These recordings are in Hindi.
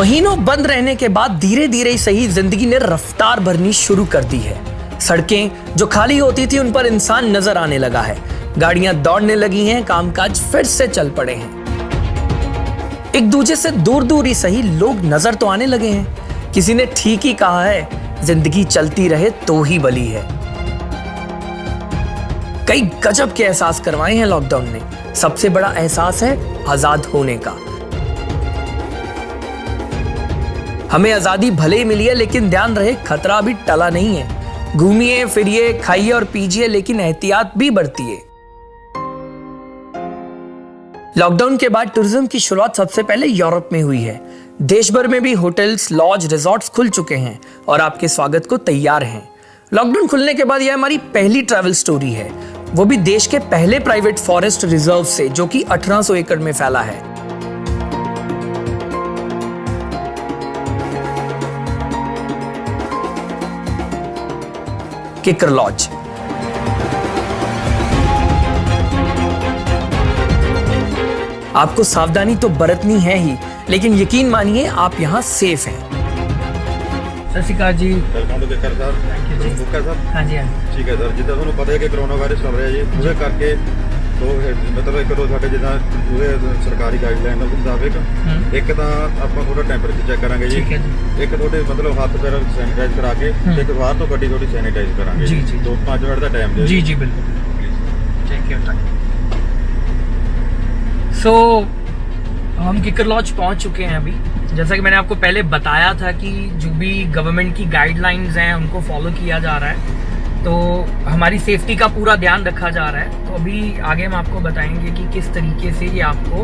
महीनों बंद रहने के बाद धीरे धीरे सही जिंदगी ने रफ्तार भरनी शुरू कर दी है। सड़कें जो खाली होती थी उन पर इंसान नजर आने लगा है, गाड़ियां दौड़ने लगी हैं, कामकाज फिर से चल पड़े हैं। एक दूसरे से दूर दूर ही सही लोग नजर तो आने लगे हैं। किसी ने ठीक ही कहा है, जिंदगी चलती रहे तो ही भली है। कई गजब के एहसास करवाए हैं लॉकडाउन ने। सबसे बड़ा एहसास है आजाद होने का। हमें आजादी भले ही मिली है, लेकिन ध्यान रहे खतरा भी टला नहीं है। घूमिए फिरिए, खाइए और पीजिए, लेकिन एहतियात भी बरतिए। लॉकडाउन के बाद टूरिज्म की शुरुआत सबसे पहले यूरोप में हुई है। देश भर में भी होटल्स, लॉज, रिजॉर्ट्स खुल चुके हैं और आपके स्वागत को तैयार हैं। लॉकडाउन खुलने के बाद यह हमारी पहली ट्रैवल स्टोरी है, वो भी देश के पहले प्राइवेट फॉरेस्ट रिजर्व से, जो कि 1800 एकड़ में फैला है। किकर लॉज। आपको सावधानी तो बरतनी है ही, लेकिन यकीन मानिए आप यहाँ सेफ हैं। सत श्री अकाल जी। Welcome to Kikar sir. Thank you book है सर। हाँ जी, हाँ जी। ठीक है सर, जिद्दां ਤੁਹਾਨੂੰ ਪਤਾ ਹੈ ਕਿ ਕੋਰੋਨਾ ਵਾਇਰਸ ਚੱਲ ਰਿਹਾ ਜੀ, ਉਹਦੇ ਕਰਕੇ ਦੋ ਮਤਲਬ ਇੱਕ ਦੋ ਸਾਡੇ ਜਿੱਦਾਂ ਉਹਦੇ ਸਰਕਾਰੀ ਗਾਈਡਲਾਈਨ ਦੇ ਮੁਤਾਬਿਕ ਇੱਕ ਤਾਂ ਆਪਾਂ ਤੁਹਾਡਾ ਟੈਂਪਰੇਚਰ ਚੈੱਕ ਕਰਾਂਗੇ ਜੀ, ਇੱਕ ਤੁਹਾਡੇ ਮਤਲਬ ਹੱਥ ਪੈਰ ਸੈਨੀਟਾਈਜ਼ ਕਰਾ ਕੇ ਇੱਕ ਬਾਹਰ ਤੋਂ ਗੱਡੀ ਤੁਹਾਡੀ ਸੈਨੀਟਾਈਜ਼ ਕਰਾਂਗੇ ਜੀ। 2-5 ਮਿੰਟ ਦਾ ਟਾਈਮ ਦਿਓ जी जी बिल्कुल। Take your time. सो हम किकर लॉज पहुंच चुके हैं अभी। जैसा कि मैंने आपको पहले बताया था कि जो भी गवर्नमेंट की गाइडलाइंस हैं उनको फॉलो किया जा रहा है, तो हमारी सेफ्टी का पूरा ध्यान रखा जा रहा है। तो अभी आगे हम आपको बताएंगे कि किस तरीके से ये आपको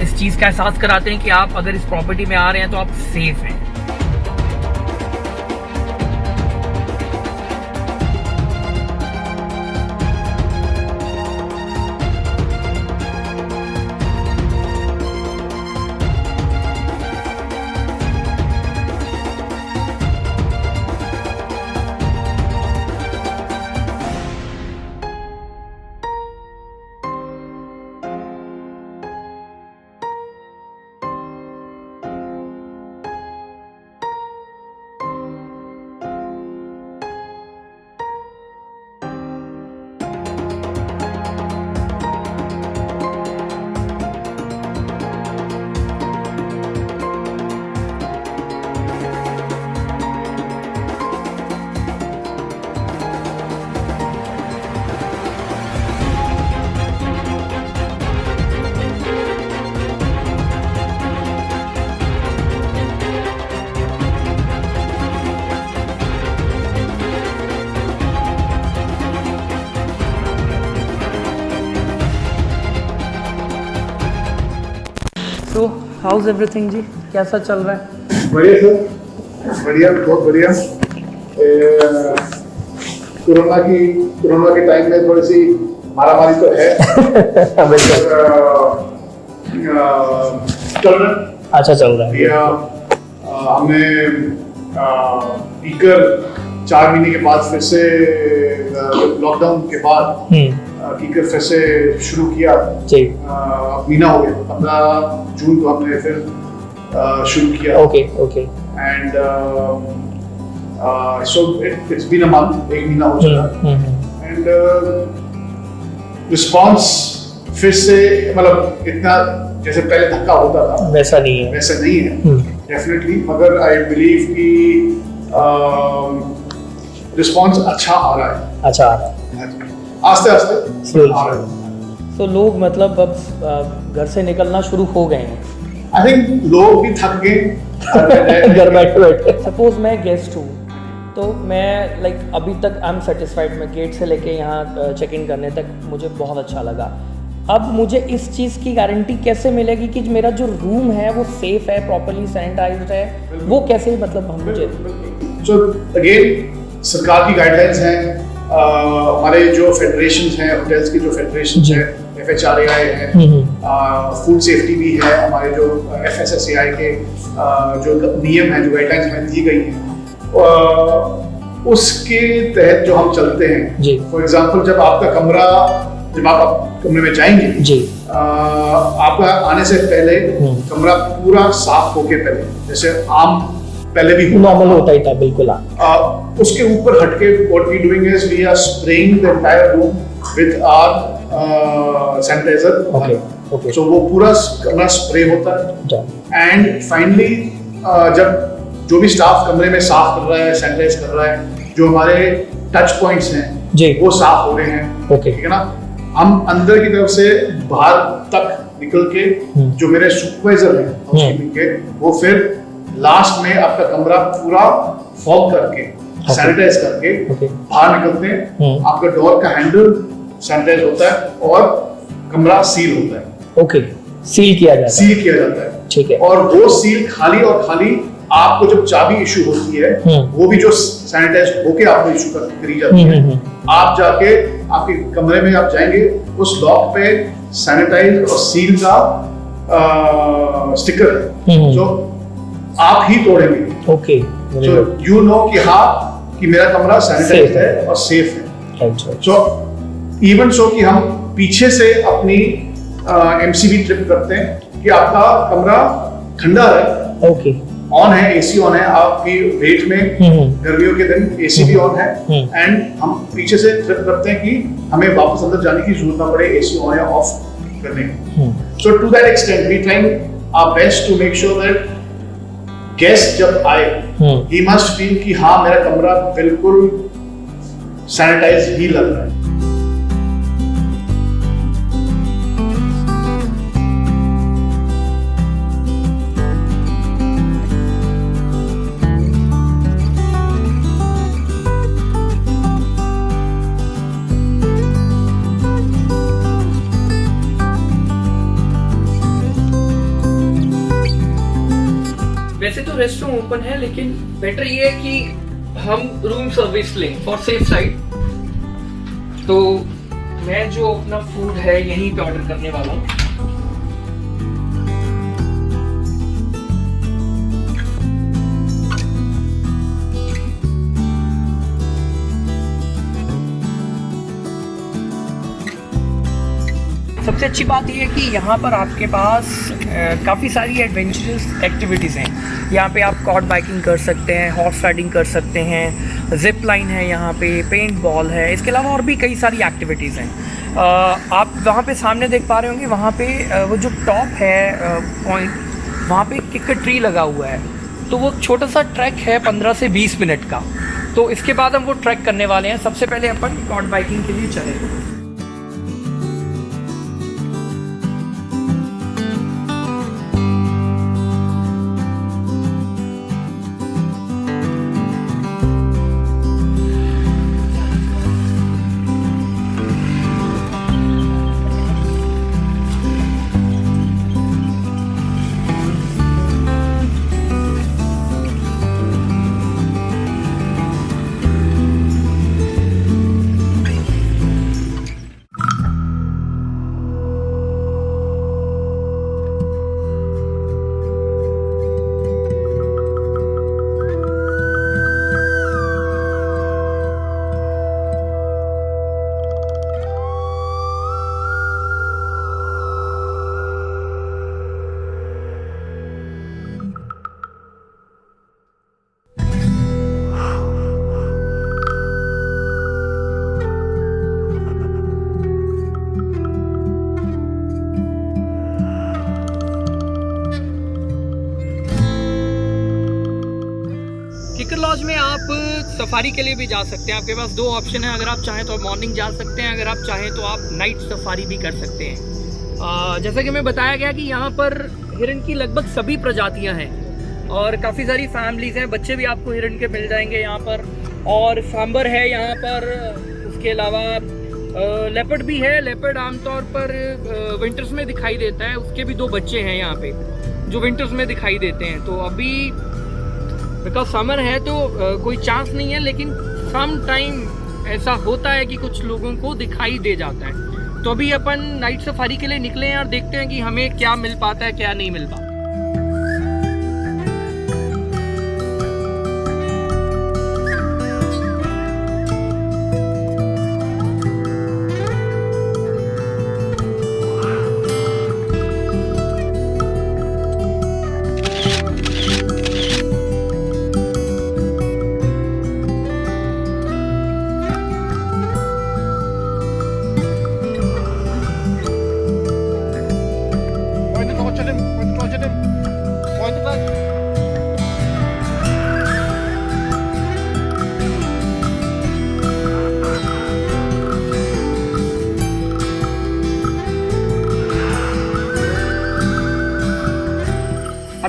इस चीज़ का एहसास कराते हैं कि आप अगर इस प्रॉपर्टी में आ रहे हैं तो आप सेफ हैं। तो हाउस एवरीथिंग जी, कैसा चल रहा है? बढ़िया सर, बढ़िया, बहुत बढ़िया। कोरोना के टाइम में थोड़ी सी मारामारी तो है। चल रहा है। अच्छा चल रहा है। हमने कीकर 4 महीने के बाद फिर से लॉकडाउन के बाद कीकर फिर से शुरू किया। महीना हो गया, 15 जून को हमने फिर शुरू किया। Okay. And so it's been a month, 1 महीना हो चुका। एंड रिस्पॉन्स फिर से मतलब इतना जैसे पहले धक्का होता था वैसा नहीं है डेफिनेटली, मगर आई बिलीव कि रिस्पॉन्स अच्छा आ रहा है। आस्ते आस्ते आ रहा है। तो लोग मतलब अब घर से निकलना शुरू हो गए हैं। आई थिंक लोग भी थक गए घर बैठे। सपोज मैं गेस्ट हूँ, तो मैं अभी तक आई एम सेटिस्फाइड। मैं गेट से लेके यहाँ चेक इन करने तक मुझे बहुत अच्छा लगा। अब मुझे इस चीज़ की गारंटी कैसे मिलेगी कि मेरा जो रूम है वो सेफ है, प्रॉपर्ली सैनिटाइज्ड है? वो कैसे मतलब हम मुझे सो अगेन सरकार की गाइडलाइंस हैं। हमारे जो फेडरेशंस हैं, होटल्स की जो फेडरेशंस हैं, FHRAI है, फूड सेफ्टी भी है, हमारे जो FSSAI के जो नियम हैं, जो गाइडलाइंस हमें दी गई हैं, उसके तहत जो हम चलते हैं। फॉर एग्जांपल जब आप कमरे में जाएंगे, आपका आने से पहले कमरा पूरा साफ होके पहले, जैसे आम पहले भी नॉर्मल होता ही था बिल्कुल। उसके ऊपर हटके what we doing is we are spraying the entire room with our sanitiser. Okay so वो पूरा कमरा स्प्रे होता है। एंड फाइनली जब जो भी स्टाफ कमरे में साफ कर रहा है, सैनिटाइज कर रहा है, जो हमारे टच पॉइंट्स हैं वो साफ हो रहे हैं, ठीक है ना। हम अंदर की तरफ से बाहर तक निकल के जो मेरे सुपरवाइजर हैं हाउसकीपिंग के, वो फिर लास्ट में आपका कमरा पूरा फॉग करके सैनिटाइज करके बाहर निकलते हैं। आपका डोर का हैंडल सैनिटाइज होता है और कमरा सील होता है। ओके, सील किया जाता है, ठीक है। और वो सील खाली और खाली आपको जब चाबी इशू होती है, वो भी जो सैनिटाइज होके आपको इशू करी जाती है, आप जाके आपके कमरे में आप जाएंगे, उस लॉक पे सैनिटाइज और सील का स्टिकर है, जो आप ही तोड़ेंगे। ओके, सो यू नो कि हाँ कि मेरा कमरा सैनिटाइज है और सेफ है। सो इवन सो कि हम पीछे से अपनी एमसीबी ट्रिप करते हैं कि आपका कमरा ठंडा है। ओके, ऑन है, एसी ऑन है, आपकी वेट में गर्मियों के दिन एसी भी ऑन है। एंड हम पीछे से ट्रिप करते हैं कि हमें वापस अंदर जाने की जरूरत ना पड़े एसी ऑन या ऑफ करने की। So to that extent we trying our best to make sure that guest जब आए ही मस्ट फील कि हाँ मेरा कमरा बिल्कुल सैनिटाइज ही लग रहा है। वैसे तो रेस्टरूम ओपन है, लेकिन बेटर ये है कि हम रूम सर्विस लें फॉर सेफ साइड। तो मैं जो अपना फूड है यहीं पे ऑर्डर करने वाला हूँ। सबसे अच्छी बात यह है कि यहाँ पर आपके पास काफ़ी सारी एडवेंचरस एक्टिविटीज़ हैं। यहाँ पे आप कॉर्ड बाइकिंग कर सकते हैं, हॉर्स राइडिंग कर सकते हैं, जिप लाइन है यहाँ पे, पेंट बॉल है, इसके अलावा और भी कई सारी एक्टिविटीज़ हैं। आप वहाँ पे सामने देख पा रहे होंगे, वहाँ पे वो जो टॉप है पॉइंट, वहाँ पे किक ट्री लगा हुआ है। तो वो छोटा सा ट्रैक है 15 से 20 मिनट का। तो इसके बाद हम वो ट्रैक करने वाले हैं। सबसे पहले अपन कॉर्ड बाइकिंग के लिए चले। किकर लॉज में आप सफारी के लिए भी जा सकते हैं। आपके पास दो ऑप्शन है, अगर आप चाहें तो आप मॉर्निंग जा सकते हैं, अगर आप चाहें तो आप नाइट सफारी भी कर सकते हैं। जैसा कि मैं बताया गया कि यहाँ पर हिरण की लगभग सभी प्रजातियाँ हैं और काफ़ी सारी फैमिलीज हैं, बच्चे भी आपको हिरण के मिल जाएंगे यहाँ पर। और सांबर है यहाँ पर, उसके अलावा लेपर्ड भी है। लेपर्ड आमतौर पर विंटर्स में दिखाई देता है, उसके भी दो बच्चे हैं यहाँ पे जो विंटर्स में दिखाई देते हैं। तो अभी बिकॉज समर है तो कोई चांस नहीं है, लेकिन सम टाइम ऐसा होता है कि कुछ लोगों को दिखाई दे जाता है। तो अभी अपन नाइट सफारी के लिए निकले हैं और देखते हैं कि हमें क्या मिल पाता है, क्या नहीं मिल पाता।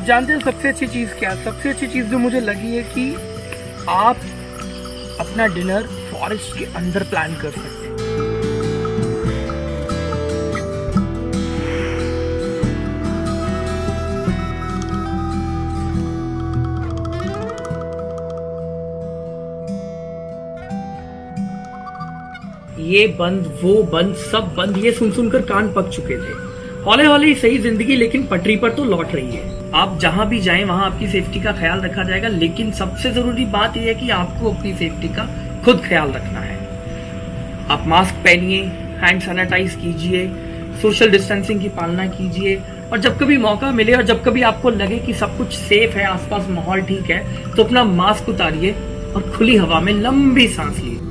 जानते हैं सबसे अच्छी चीज़ क्या है? सबसे अच्छी चीज़ जो मुझे लगी है कि आप अपना डिनर फॉरेस्ट के अंदर प्लान कर सकते हैं। ये बंद वो बंद सब बंद, ये सुन सुनकर कान पक चुके थे। हौले हौले ही सही जिंदगी लेकिन पटरी पर तो लौट रही है। आप जहां भी जाएं वहां आपकी सेफ्टी का ख्याल रखा जाएगा, लेकिन सबसे जरूरी बात यह है कि आपको अपनी सेफ्टी का खुद ख्याल रखना है। आप मास्क पहनिए, हैंड सैनिटाइज कीजिए, सोशल डिस्टेंसिंग की पालना कीजिए, और जब कभी मौका मिले और जब कभी आपको लगे कि सब कुछ सेफ है, आसपास माहौल ठीक है, तो अपना मास्क उतारिए और खुली हवा में लंबी सांस लीजिए।